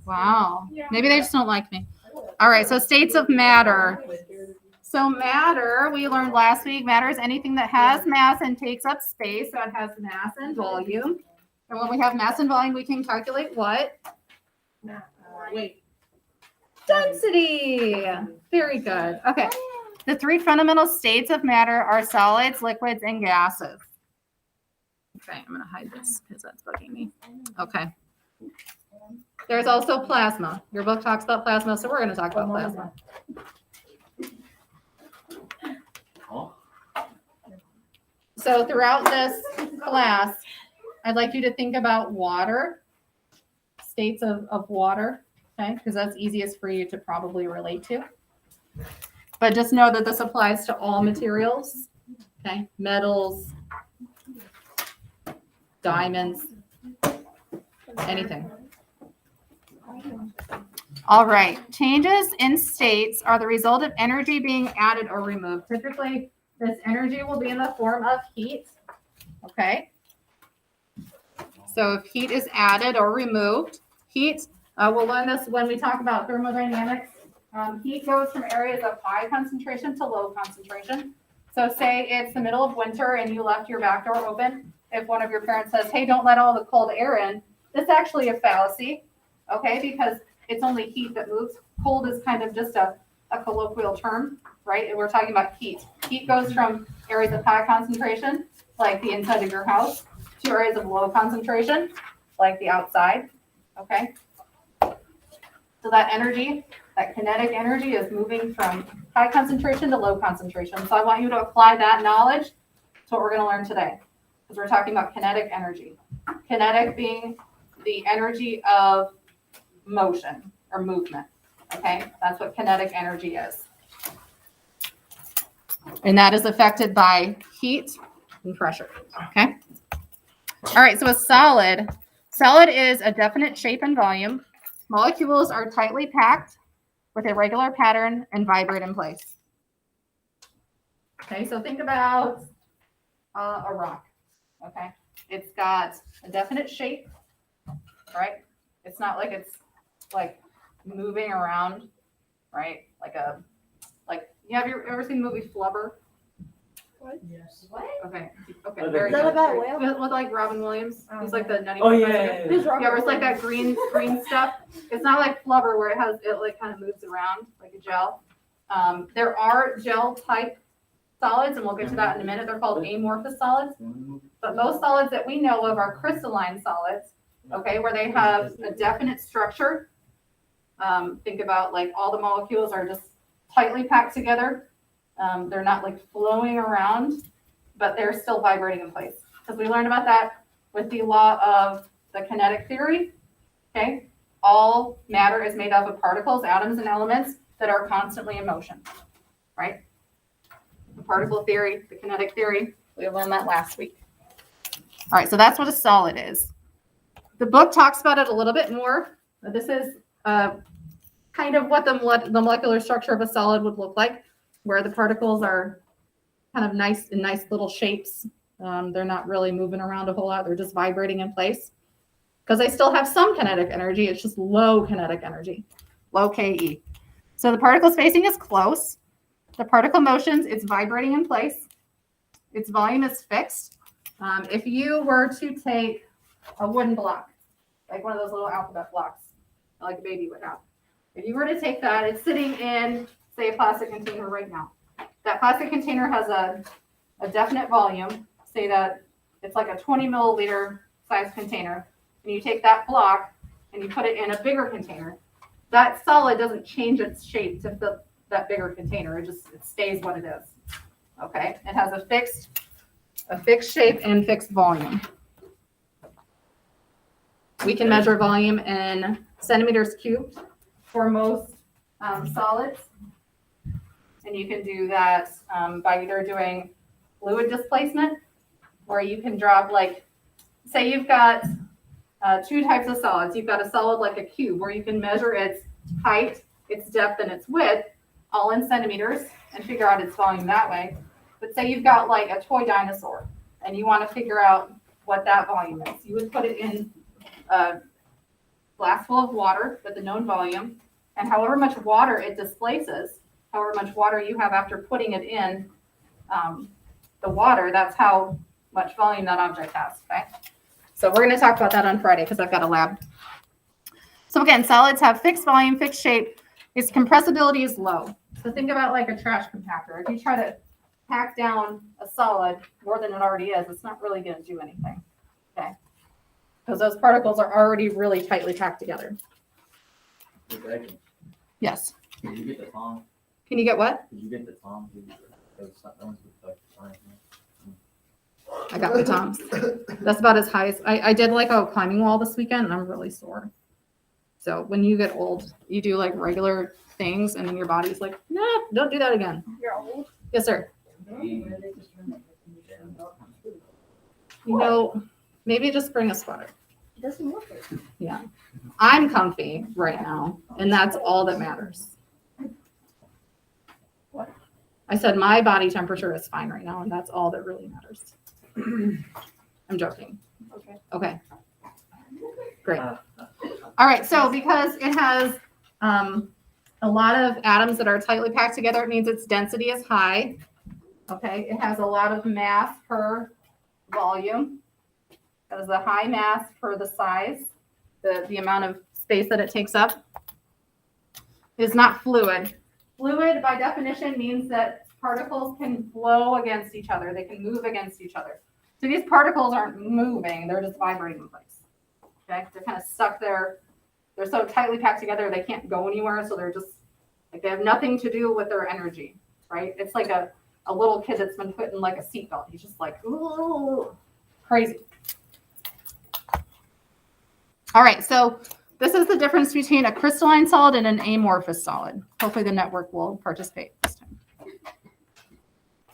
Wow. Maybe they just don't like me. All right. So states of matter. So matter, we learned last week, matter is anything that has mass and takes up space. So it has mass and volume. And when we have mass and volume, we can calculate what? Wait. Density. Very good. Okay. The three fundamental states of matter are solids, liquids, and gases. Okay, I'm going to hide this because that's bugging me. Okay. There's also plasma. Your book talks about plasma, so we're going to talk about plasma. So throughout this class, I'd like you to think about water, states of water, okay, because that's easiest for you to probably relate to. But just know that this applies to all materials, okay, metals, diamonds, anything. All right, changes in states are the result of energy being added or removed. Typically, this energy will be in the form of heat, okay? So if heat is added or removed, heat, we'll learn this when we talk about thermodynamics. Heat goes from areas of high concentration to low concentration. So say it's the middle of winter and you left your back door open. If one of your parents says, hey, don't let all the cold air in, that's actually a fallacy, okay? Because it's only heat that moves. Cold is kind of just a colloquial term, right? And we're talking about heat. Heat goes from areas of high concentration, like the inside of your house, to areas of low concentration, like the outside, okay? So that energy, that kinetic energy is moving from high concentration to low concentration. So I want you to apply that knowledge to what we're going to learn today, because we're talking about kinetic energy. Kinetic being the energy of motion or movement, okay? That's what kinetic energy is. And that is affected by heat and pressure, okay? All right, so a solid. Solid is a definite shape and volume. Molecules are tightly packed with a regular pattern and vibrate in place. Okay, so think about a rock, okay? It's got a definite shape, right? It's not like it's like moving around, right? Like you ever seen the movie Flubber? What? Yes. What? Okay. Is Very that good. about whale? With like Robin Williams. He's like the nutty. Oh yeah. president. Yeah, where it's like that green stuff. It's not like Flubber where it like kind of moves around like a gel. There are gel type solids, and we'll get to that in a minute. They're called amorphous solids. But most solids that we know of are crystalline solids, okay, where they have a definite structure. Think about like all the molecules are just tightly packed together. They're not like flowing around, but they're still vibrating in place. Because we learned about that with the law of the kinetic theory. Okay, all matter is made up of particles, atoms, and elements that are constantly in motion, right? The particle theory, the kinetic theory, we learned that last week. All right, so that's what a solid is. The book talks about it a little bit more. This is kind of what the molecular structure of a solid would look like, where the particles are kind of nice little shapes. They're not really moving around a whole lot. They're just vibrating in place because they still have some kinetic energy. It's just low kinetic energy, low Ke. So the particle spacing is close. The particle motions, it's vibrating in place. Its volume is fixed. If you were to take a wooden block, like one of those little alphabet blocks, like a baby would have. If you were to take that, it's sitting in, say, a plastic container right now. That plastic container has a definite volume. Say that it's like a 20 milliliter size container. And you take that block and you put it in a bigger container. That solid doesn't change its shape to fit that bigger container. It stays what it is. Okay? It has a fixed shape and fixed volume. We can measure volume in centimeters cubed for most solids. And you can do that by either doing fluid displacement, where you can drop, like, say you've got two types of solids. You've got a solid like a cube, where you can measure its height, its depth, and its width, all in centimeters, and figure out its volume that way. But say you've got like a toy dinosaur, and you want to figure out what that volume is. You would put it in glass full of water with a known volume, and however much water it displaces, however much water you have after putting it in the water, that's how much volume that object has, okay? So we're going to talk about that on Friday because I've got a lab. So again, solids have fixed volume, fixed shape. Its compressibility is low. So think about like a trash compactor. If you try to pack down a solid more than it already is, it's not really going to do anything, okay? Because those particles are already really tightly packed together. Yes. Did you get the Tom? Can you get what? Did you get the Tom? I got the Toms. That's about as high as I did like a climbing wall this weekend and I'm really sore. So when you get old, you do like regular things and then your body's like, no, don't do that again. You're old. Yes, sir. You know, maybe just bring a sweater. It doesn't look it. Yeah. I'm comfy right now, and that's all that matters. What? I said my body temperature is fine right now, and that's all that really matters. I'm joking. Okay. Okay. Great. All right, so because it has a lot of atoms that are tightly packed together, it means its density is high. Okay, it has a lot of mass per volume. It has a high mass per the size, the amount of space that it takes up. It is not fluid. Fluid, by definition, means that particles can flow against each other. They can move against each other. So these particles aren't moving. They're just vibrating in place. Okay, they're kind of stuck there. They're so tightly packed together, they can't go anywhere. So they're just like, they have nothing to do with their energy, right? It's like a little kid that's been put in like a seatbelt. He's just like, ooh, crazy. All right, so this is the difference between a crystalline solid and an amorphous solid. Hopefully the network will participate this time.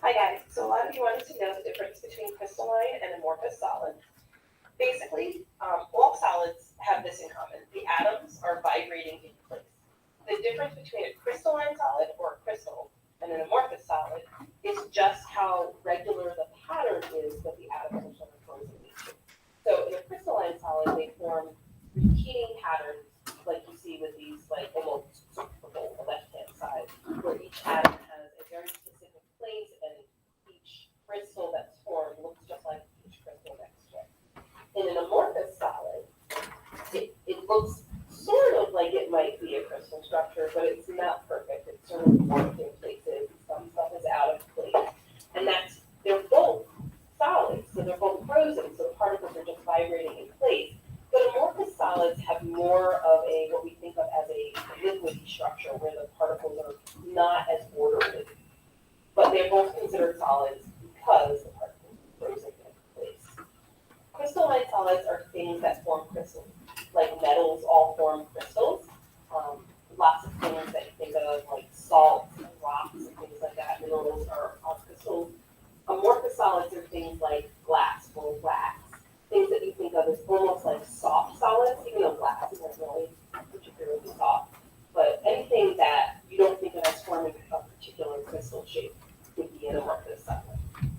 Hi guys, so a lot of you wanted to know the difference between crystalline and amorphous solids. Basically, all solids have this in common. The atoms are vibrating in place. The difference between a crystalline solid or a crystal and an amorphous solid is just how regular the pattern is that the atoms are frozen into. So in a crystalline solid, they form repeating patterns like you see with these like almost on the left-hand side, where each atom has a very specific place and each crystal that's formed looks just like each crystal next to it. In an amorphous solid, it looks sort of like it might be a crystal structure, but it's not perfect. It's sort of warped in places. Some stuff is out of place. And they're both solids, so they're both frozen, so the particles are just vibrating in place. But amorphous solids have more of what we think of as a liquid structure, where the particles are not as orderly. But they're both considered solids because the particles are frozen in place. Crystalline solids are things that form crystals, like metals all form crystals. Lots of things that you think of, like salts and rocks and things like that, minerals are crystals. Amorphous solids are things like glass or wax, things that you think of as almost like soft solids, even though glass isn't really particularly soft. But anything that you don't think of as forming a particular crystal shape would be an amorphous solid.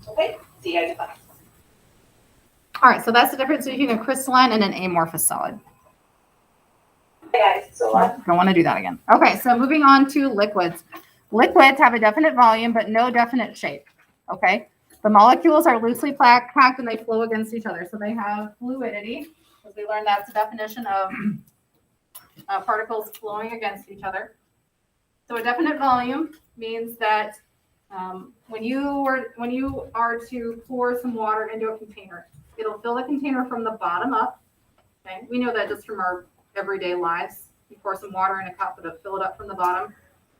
Okay, see you guys in class. All right, so that's the difference between a crystalline and an amorphous solid. Hey guys, so Don't want to do that again. Okay, so moving on to liquids. Liquids have a definite volume, but no definite shape. Okay, the molecules are loosely packed and they flow against each other. So they have fluidity, as we learned that's the definition of particles flowing against each other. So a definite volume means that when you are to pour some water into a container, it'll fill the container from the bottom up. Okay, we know that just from our everyday lives. You pour some water in a cup, it'll fill it up from the bottom.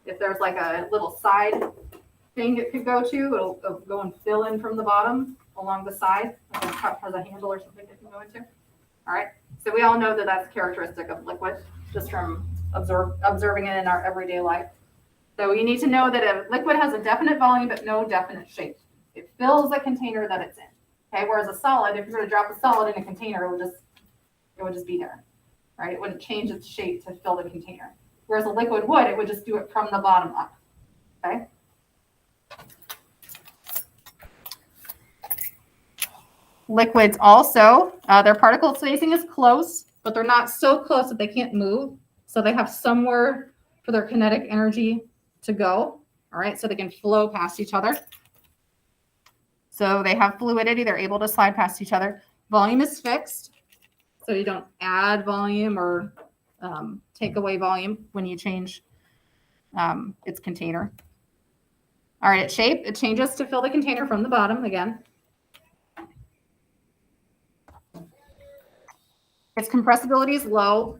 If there's like a little side thing it could go to, it'll go and fill in from the bottom along the side. Like a cup has a handle or something it can go into. All right. So we all know that that's characteristic of liquid, just from observing it in our everyday life. So you need to know that a liquid has a definite volume but no definite shape. It fills the container that it's in. Okay. Whereas a solid, if you're going to drop a solid in a container, it would just be there. Right? It wouldn't change its shape to fill the container. Whereas a liquid would, it would just do it from the bottom up. Okay? Liquids also, their particle spacing is close. but they're not so close that they can't move. So they have somewhere for their kinetic energy to go. All right, so they can flow past each other. So they have fluidity, they're able to slide past each other. Volume is fixed, so you don't add volume or take away volume when you change its container. All right, its shape, it changes to fill the container from the bottom again. Its compressibility is low.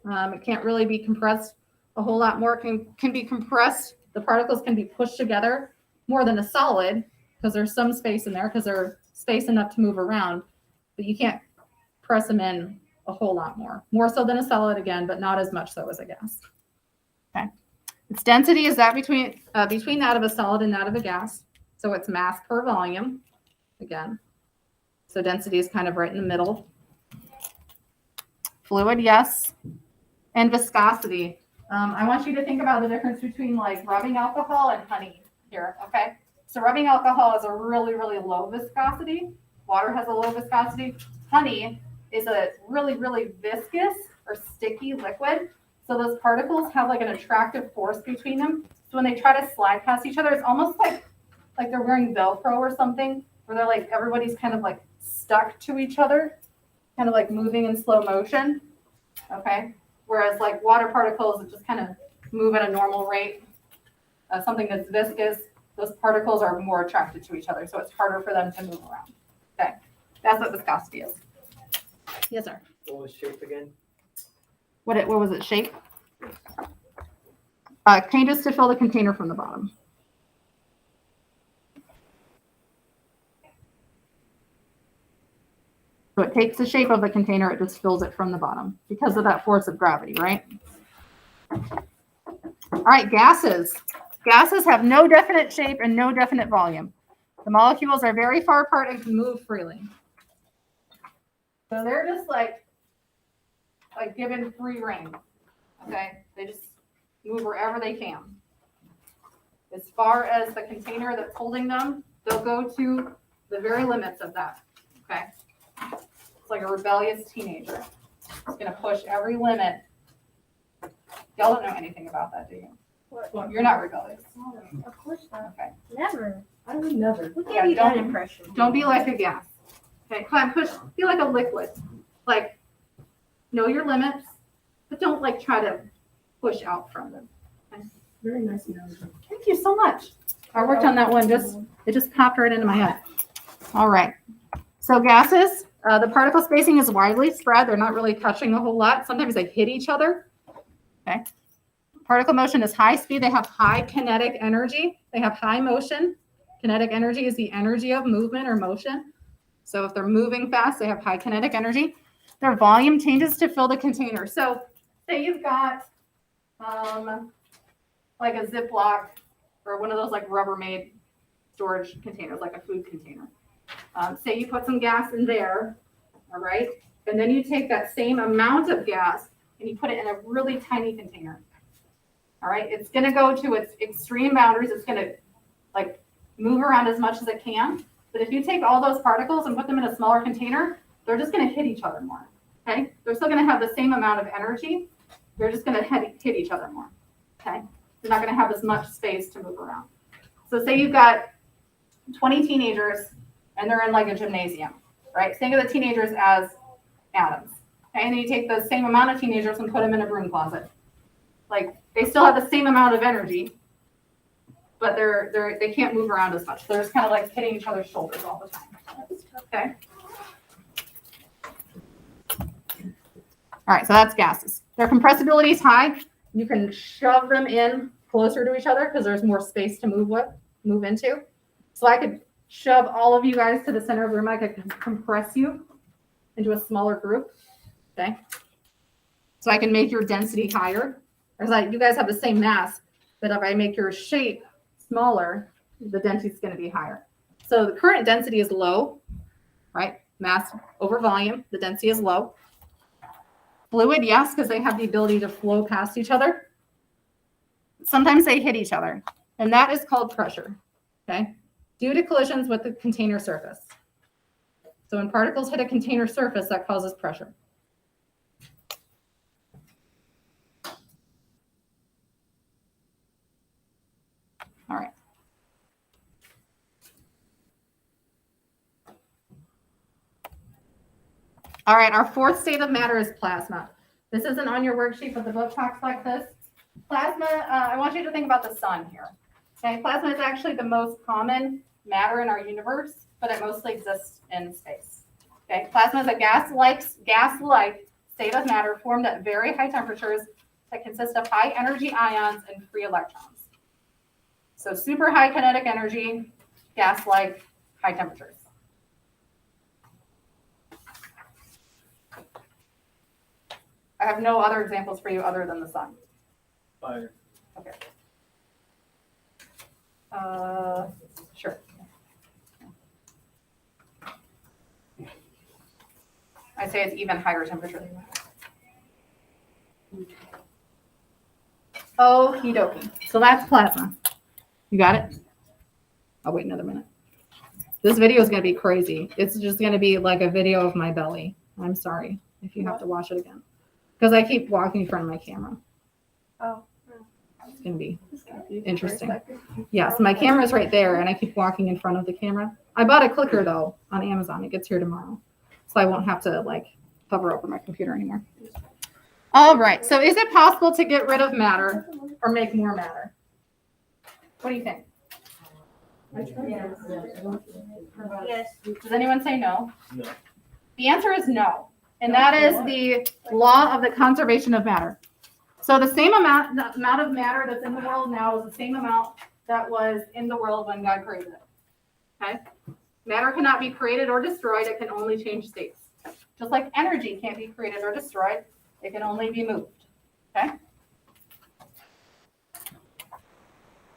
It can't really be compressed a whole lot more. It can be compressed. The particles can be pushed together more than a solid because there's some space in there because there's space enough to move around, but you can't press them in a whole lot more. More so than a solid again, but not as much so as a gas. Okay. Its density is that between that of a solid and that of a gas. So it's mass per volume again. So density is kind of right in the middle. Fluid, yes. And viscosity. I want you to think about the difference between like rubbing alcohol and honey here, okay? So rubbing alcohol is a really, really low viscosity. Water has a low viscosity. Honey is a really, really viscous or sticky liquid. So those particles have like an attractive force between them. So when they try to slide past each other, it's almost like they're wearing Velcro or something, where they're like, everybody's kind of like stuck to each other, kind of like moving in slow motion, okay? Whereas like water particles, it just kind of move at a normal rate. Something that's viscous, those particles are more attracted to each other, so it's harder for them to move around. Okay, that's what viscosity is. Yes, sir. What was shape again? What was it? Shape? Changes to fill the container from the bottom. So it takes the shape of the container, it just fills it from the bottom because of that force of gravity, right? All right, gases. Gases have no definite shape and no definite volume. The molecules are very far apart and can move freely. So they're just like given free rein, okay? They just move wherever they can. As far as the container that's holding them, they'll go to the very limits of that, okay? It's like a rebellious teenager. It's gonna push every limit. Y'all don't know anything about that, do you? What? You're not rebellious. Of course not. Okay. Never. I would never. Who Yeah, gave you that don't- impression? Don't be like a gas. Okay, come on, push, be like a liquid. Like, know your limits, but don't like try to push out from them. Very nice analogy. Thank you so much. I worked on that one, it just popped right into my head. All right. So gases, the particle spacing is widely spread. They're not really touching a whole lot. Sometimes they hit each other. Okay. Particle motion is high speed. They have high kinetic energy. They have high motion. Kinetic energy is the energy of movement or motion. So if they're moving fast, they have high kinetic energy. Their volume changes to fill the container. So say you've got like a Ziploc or one of those like Rubbermaid storage containers, like a food container. Say you put some gas in there, all right? And then you take that same amount of gas and you put it in a really tiny container. All right, it's gonna go to its extreme boundaries. It's gonna like move around as much as it can. But if you take all those particles and put them in a smaller container, they're just gonna hit each other more, okay? They're still gonna have the same amount of energy. They're just gonna hit each other more, okay? They're not gonna have as much space to move around. So say you've got 20 teenagers and they're in like a gymnasium, right? Think of the teenagers as atoms, okay? And then you take the same amount of teenagers and put them in a broom closet. Like they still have the same amount of energy, but they can't move around as much. They're just kind of like hitting each other's shoulders all the time. Okay. All right, so that's gases. Their compressibility is high. You can shove them in closer to each other because there's more space to move into. So I could shove all of you guys to the center of the room. I could compress you into a smaller group. Okay. So I can make your density higher. Because like you guys have the same mass, but if I make your shape smaller, the density is going to be higher. So the current density is low, right? Mass over volume, the density is low. Fluid, yes, because they have the ability to flow past each other. Sometimes they hit each other, and that is called pressure, okay? Due to collisions with the container surface. So when particles hit a container surface, that causes pressure. All right, our fourth state of matter is plasma. This isn't on your worksheet, but the book talks like this. Plasma, I want you to think about the sun here. Okay, plasma is actually the most common matter in our universe, but it mostly exists in space. Okay, plasma is a gas-like state of matter formed at very high temperatures that consist of high energy ions and free electrons. So super high kinetic energy, gas-like, high temperatures. I have no other examples for you other than the sun. Fire. Okay. Sure. I say it's even higher temperature than that. Okie dokie. So that's plasma. You got it? I'll wait another minute. This video is going to be crazy. It's just going to be like a video of my belly. I'm sorry if you have to watch it again. Because I keep walking in front of my camera. Oh. It's going to be interesting. Yes, my camera's right there, and I keep walking in front of the camera. I bought a clicker, though, on Amazon. It gets here tomorrow. So I won't have to, like, hover over my computer anymore. All right. So is it possible to get rid of matter or make more matter? What do you think? Yes. Does anyone say no? No. The answer is no. And that is the law of the conservation of matter. So the amount of matter that's in the world now is the same amount that was in the world when God created it. Okay? Matter cannot be created or destroyed. It can only change states. Just like energy can't be created or destroyed. It can only be moved. Okay?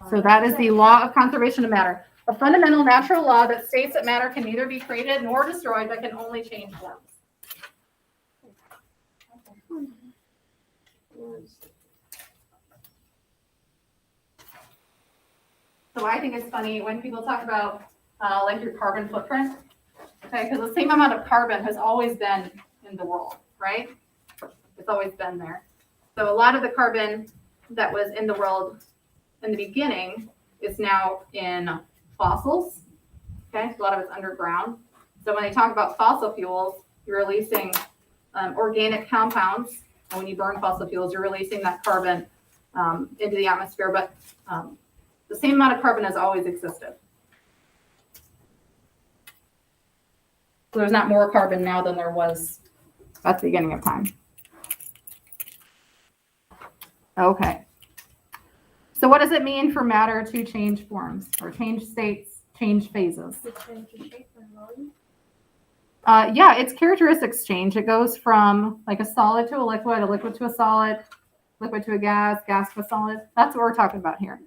So that is the law of conservation of matter. A fundamental natural law that states that matter can neither be created nor destroyed, but can only change forms. So I think it's funny when people talk about like your carbon footprint, okay, because the same amount of carbon has always been in the world, right? It's always been there. So a lot of the carbon that was in the world in the beginning is now in fossils, okay? A lot of it's underground. So when they talk about fossil fuels, you're releasing organic compounds. And when you burn fossil fuels, you're releasing that carbon into the atmosphere, but the same amount of carbon has always existed. So there's not more carbon now than there was at the beginning of time. Okay. So what does it mean for matter to change forms or change states, change phases? Yeah, its characteristics change. It goes from like a solid to a liquid to a solid, liquid to a gas to a solid. That's what we're talking about here.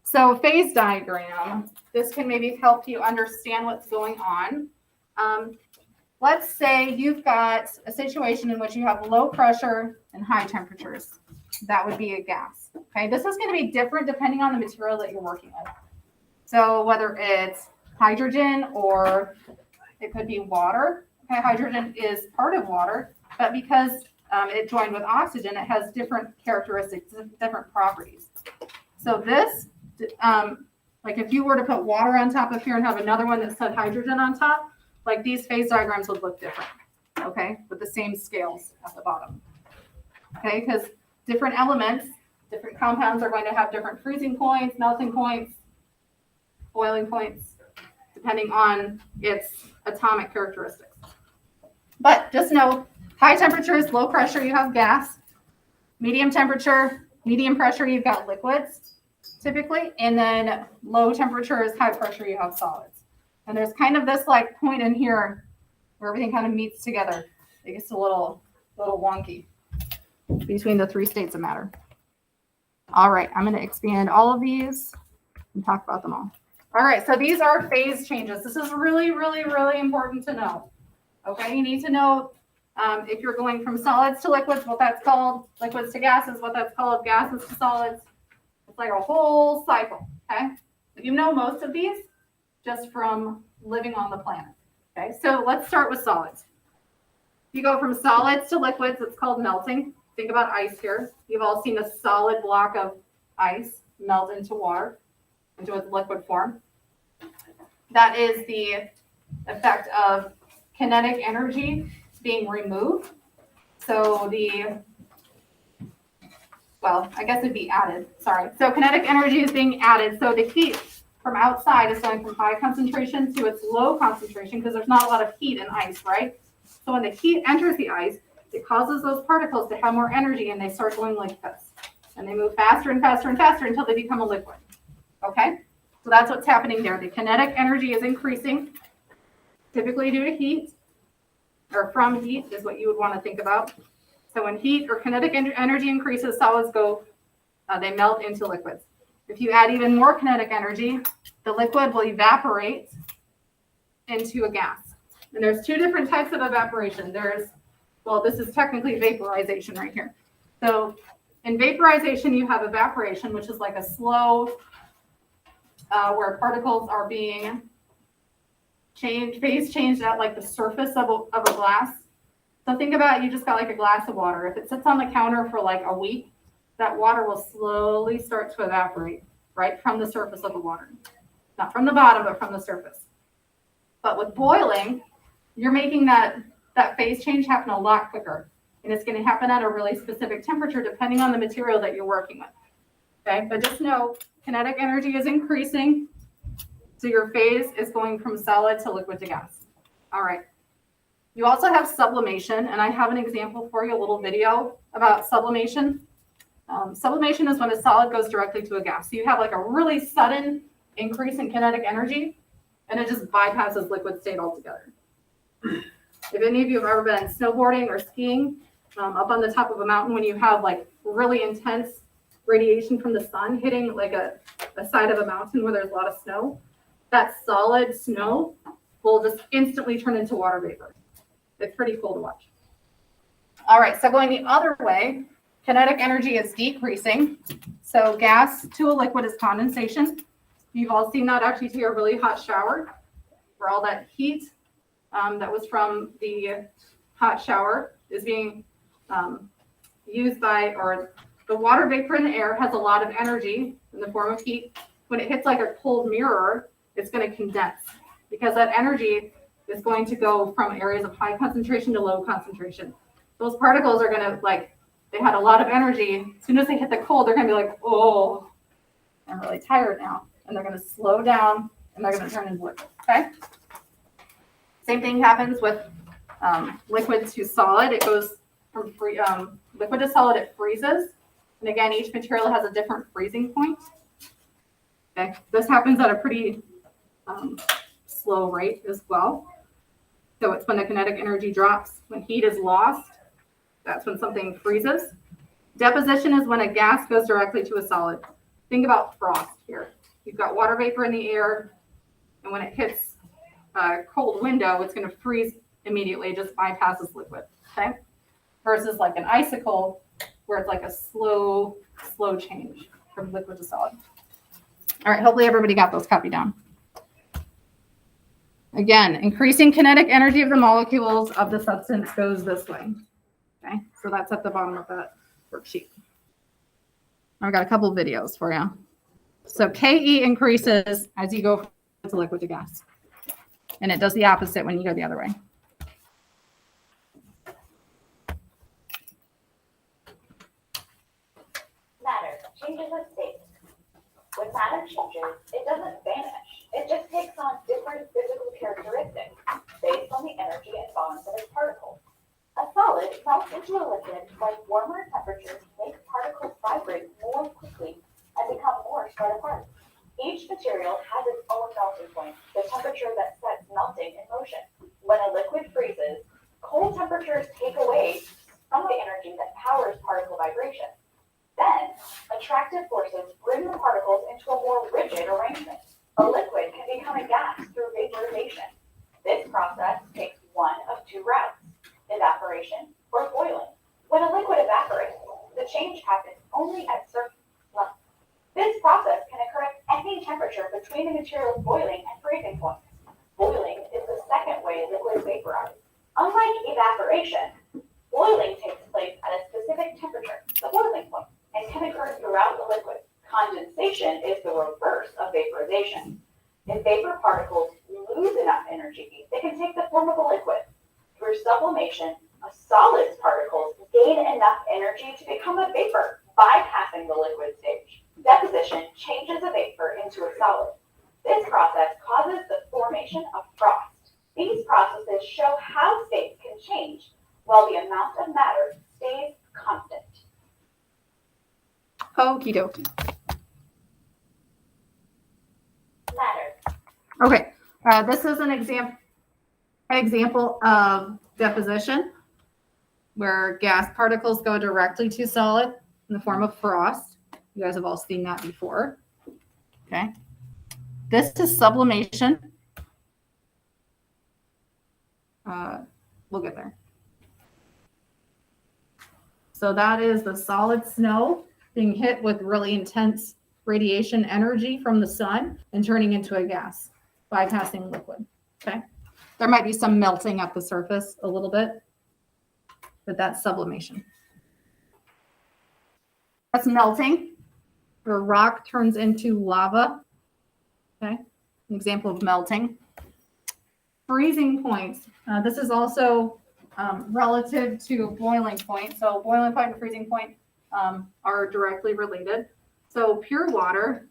So phase diagram, this can maybe help you understand what's going on. Let's say you've got a situation in which you have low pressure and high temperatures. That would be a gas. Okay, this is going to be different depending on the material that you're working with. So whether it's hydrogen or it could be water. Okay, hydrogen is part of water, but because it joined with oxygen, it has different characteristics, different properties. So this, like if you were to put water on top of here and have another one that said hydrogen on top, like these phase diagrams would look different, okay, with the same scales at the bottom. Okay, because different elements, different compounds are going to have different freezing points, melting points, boiling points, depending on its atomic characteristics. But just know, high temperatures, low pressure, you have gas. Medium temperature, medium pressure, you've got liquids, typically. And then low temperature is high pressure, you have solids. And there's kind of this like point in here where everything kind of meets together. It gets a little wonky between the three states of matter. All right, I'm going to expand all of these and talk about them all. All right, so these are phase changes. This is really, really, really important to know. Okay, you need to know if you're going from solids to liquids, what that's called, liquids to gases, what that's called, gases to solids. It's like a whole cycle, okay? But you know most of these just from living on the planet, okay? So let's start with solids. If you go from solids to liquids, it's called melting. Think about ice here. You've all seen a solid block of ice melt into water, into its liquid form. That is the effect of kinetic energy being removed. So I guess it'd be added, sorry. So kinetic energy is being added. So the heat from outside is going from high concentration to its low concentration because there's not a lot of heat in ice, right? So when the heat enters the ice, it causes those particles to have more energy and they start going like this. And they move faster and faster and faster until they become a liquid, okay? So that's what's happening there. The kinetic energy is increasing, typically due to heat, or from heat is what you would want to think about. So when heat or kinetic energy increases, solids they melt into liquids. If you add even more kinetic energy, the liquid will evaporate into a gas. And there's two different types of evaporation. This is technically vaporization right here. So in vaporization, you have evaporation, which is like a slow, where particles are being phase changed at like the surface of a glass. So think about, you just got like a glass of water. If it sits on the counter for like a week, that water will slowly start to evaporate right from the surface of the water. Not from the bottom, but from the surface. But with boiling, you're making that phase change happen a lot quicker. And it's going to happen at a really specific temperature depending on the material that you're working with. Okay, but just know kinetic energy is increasing. So your phase is going from solid to liquid to gas. All right. You also have sublimation, and I have an example for you, a little video about sublimation. Sublimation is when a solid goes directly to a gas. So you have like a really sudden increase in kinetic energy, and it just bypasses liquid state altogether. If any of you have ever been snowboarding or skiing up on the top of a mountain, when you have like really intense radiation from the sun hitting like a side of a mountain where there's a lot of snow, that solid snow will just instantly turn into water vapor. It's pretty cool to watch. All right, so going the other way, kinetic energy is decreasing. So gas to a liquid is condensation. You've all seen that actually to a really hot shower, where all that heat that was from the hot shower is being used by, or the water vapor in the air has a lot of energy in the form of heat. When it hits like a cold mirror, it's going to condense because that energy is going to go from areas of high concentration to low concentration. Those particles are going to, like, they had a lot of energy. As soon as they hit the cold, they're going to be like, oh, I'm really tired now. And they're going to slow down and they're going to turn into liquid, okay? Same thing happens with liquid to solid. It goes from liquid to solid, it freezes. And again, each material has a different freezing point. Okay, this happens at a pretty slow rate as well. So it's when the kinetic energy drops. When heat is lost, that's when something freezes. Deposition is when a gas goes directly to a solid. Think about frost here. You've got water vapor in the air, and when it hits a cold window, it's going to freeze immediately. It just bypasses liquid, okay? Versus like an icicle, where it's like a slow change from liquid to solid. All right, hopefully everybody got those copied down. Again, increasing kinetic energy of the molecules of the substance goes this way. Okay, so that's at the bottom of that worksheet. I've got a couple of videos for you. So KE increases as you go from liquid to gas. And it does the opposite when you go the other way. Matter changes its state. When matter changes, it doesn't vanish. It just takes on different physical characteristics based on the energy and bonds of its particles. A solid melts into a liquid when warmer temperatures make particles vibrate more quickly and become more spread apart. Each material has its own melting point, the temperature that sets melting in motion. When a liquid freezes, cold temperatures take away some of the energy that powers particle vibration. Then, attractive forces bring the particles into a more rigid arrangement. A liquid can become a gas through vaporization. This process takes one of two routes: evaporation or boiling. When a liquid evaporates, the change happens only at surface level. This process can occur at any temperature between the material's boiling and freezing points. Boiling is the second way liquids vaporize. Unlike evaporation, boiling takes place at a specific temperature, the boiling point, and can occur throughout the liquid. Condensation is the reverse of vaporization. If vapor particles lose enough energy, they can take the form of a liquid. Through sublimation, a solid's particles gain enough energy to become a vapor, bypassing the liquid stage. Deposition changes a vapor into a solid. This process causes the formation of frost. These processes show how states can change while the amount of matter stays constant. Okie dokie. Matter. Okay, this is an example of deposition where gas particles go directly to solid in the form of frost. You guys have all seen that before. Okay. This is sublimation. We'll get there. So that is the solid snow being hit with really intense radiation energy from the sun and turning into a gas, bypassing liquid. Okay. There might be some melting at the surface a little bit, but that's sublimation. That's melting. The rock turns into lava. Okay. An example of melting. Freezing points. This is also relative to boiling point. So boiling point and freezing point are directly related. So pure water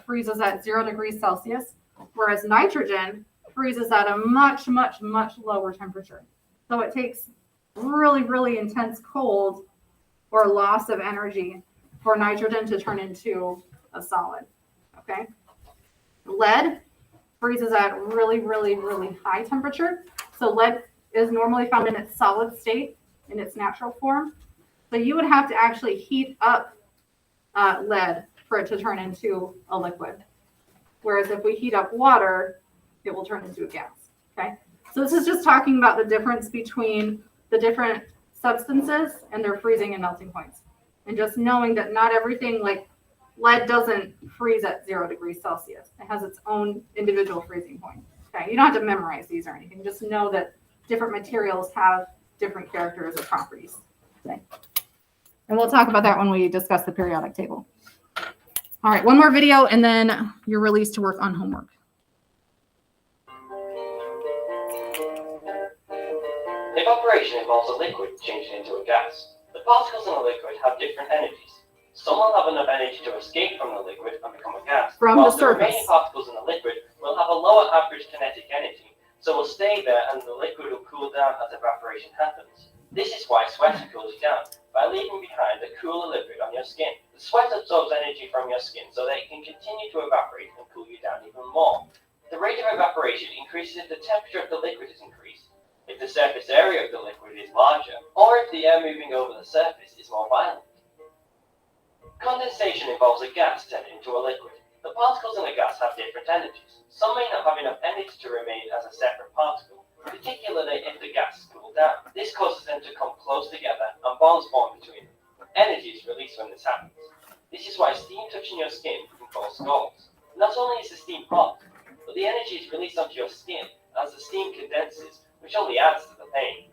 freezes at 0 degrees Celsius, whereas nitrogen freezes at a much, much, much lower temperature. So it takes really, really intense cold or loss of energy for nitrogen to turn into a solid. Okay. Lead freezes at really, really, really high temperature. So lead is normally found in its solid state, in its natural form. So you would have to actually heat up lead for it to turn into a liquid. Whereas if we heat up water, it will turn into a gas. Okay. So this is just talking about the difference between the different substances and their freezing and melting points. And just knowing that not everything, like lead doesn't freeze at 0 degrees Celsius. It has its own individual freezing point. Okay. You don't have to memorize these or anything. Just know that different materials have different characters or properties. Okay. And we'll talk about that when we discuss the periodic table. All right, one more video and then you're released to work on homework. Evaporation involves a liquid changing into a gas. The particles in a liquid have different energies. Some will have enough energy to escape from the liquid and become a gas, From while the the surface. remaining particles in the liquid will have a lower average kinetic energy, so will stay there and the liquid will cool down as evaporation happens. This is why sweating cools you down, by leaving behind a cooler liquid on your skin. The sweat absorbs energy from your skin so that it can continue to evaporate and cool you down even more. The rate of evaporation increases if the temperature of the liquid is increased, if the surface area of the liquid is larger, or if the air moving over the surface is more violent. Condensation involves a gas turning into a liquid. The particles in a gas have different energies. Some may not have enough energy to remain as a separate particle, particularly if the gas is cooled down. This causes them to come close together and bonds form between them. Energy is released when this happens. This is why steam touching your skin can cause scalds. Not only is the steam hot, but the energy is released onto your skin as the steam condenses, which only adds to the pain.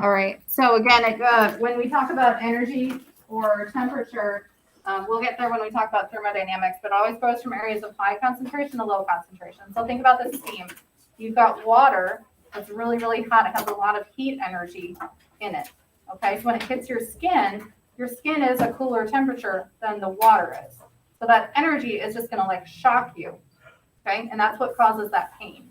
All right, so again, when we talk about energy or temperature, we'll get there when we talk about thermodynamics, but it always goes from areas of high concentration to low concentration. So think about the steam. You've got water that's really, really hot. It has a lot of heat energy in it. Okay, so when it hits your skin is a cooler temperature than the water is. So that energy is just gonna like shock you. Okay, and that's what causes that pain.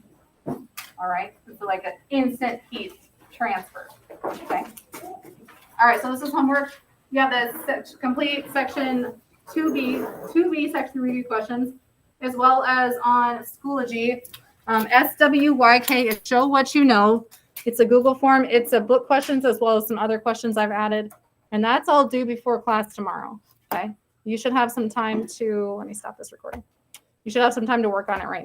All right, it's like an instant heat transfer. Okay. All right, so this is homework. You have this complete section 2B section review questions, as well as on Schoology. SWYK is show what you know. It's a Google form. It's a book questions as well as some other questions I've added. And that's all due before class tomorrow. Okay. You should have some time to, let me stop this recording. You should have some time to work on it right now.